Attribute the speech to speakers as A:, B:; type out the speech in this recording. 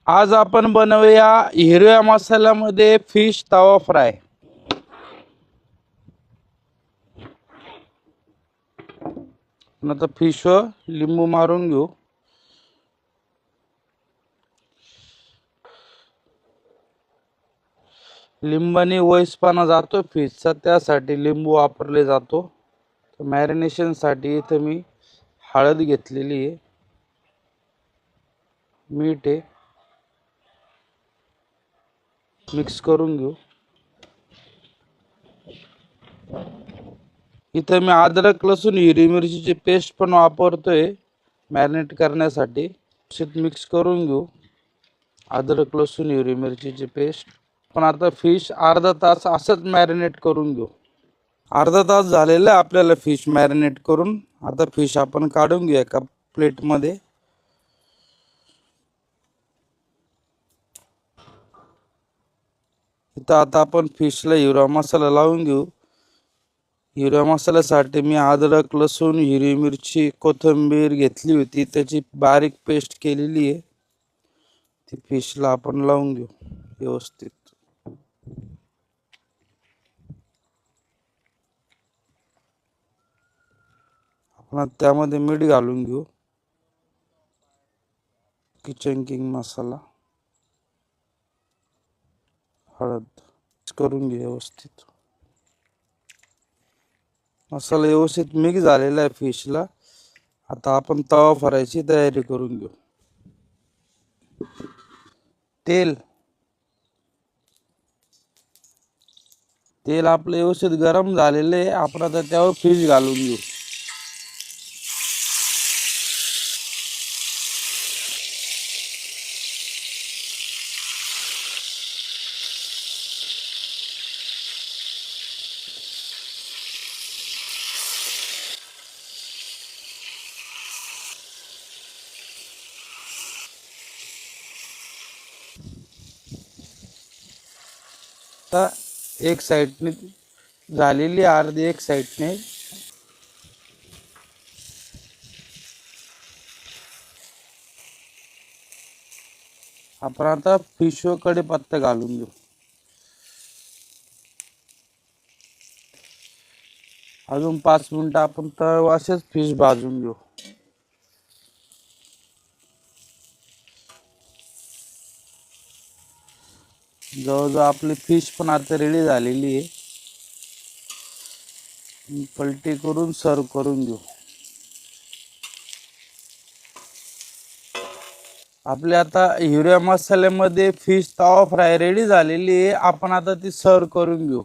A: आज आपण बनवूया हिरव्या मसाल्यामध्ये फिश तवा फ्राय। आता फिश लिंबू मारून घेऊ। लिंबाने वयसपणा जातो फिशचा, त्यासाठी लिंबू वापरले जातो। मॅरिनेशन साठी इथे मी हळद घेतलेली आहे, मीठ आहे, मिक्स करून घेऊ। इथे मी अद्रक लसूण हिरवी मिरचीची पेस्ट पण वापरतोय मॅरिनेट करण्यासाठी। मिक्स करून घेऊ अद्रक लसूण हिरवी मिरचीची पेस्ट। पण आता फिश अर्धा तास असंच मॅरिनेट करून घेऊ। अर्धा तास झालेला आहे आपल्याला फिश मॅरिनेट करून। आता फिश आपण काढून घेऊ एका प्लेट मध्ये। इथं आता आपण फिशला हिरवा मसाला लावून घेऊ। हिरव्या मसाल्यासाठी मी अद्रक लसूण हिरवी मिरची कोथिंबीर घेतली होती, त्याची बारीक पेस्ट केलेली आहे। ती फिशला आपण लावून घेऊ व्यवस्थित। आपण त्यामध्ये मीठ घालून घेऊ, किचन किंग मसाला, हळद करून घेऊ व्यवस्थित। मसाला व्यवस्थित मिक्स झालेला आहे फिशला। आता आपण तवा फ्रायची तयारी करून घेऊ। तेल आपलं व्यवस्थित गरम झालेलं आहे। आपण आता त्यावर फिश घालून घेऊ। आता एक साइडने झालेली, अर्धी एक साइडने। आपण आता फिश वर कढीपत्ता घालून घेऊ। अजून 5 मिनिटं आपण तर असेच फिश भाजून घेऊ। जवळजवळ आपली फिश पण आता रेडी झालेली आहे। पलटी करून सर्व करून घेऊ। आपल्या आता हिरव्या मसाल्यामध्ये फिश तवा फ्राय रेडी झालेली आहे। आपण आता ती सर्व करून घेऊ।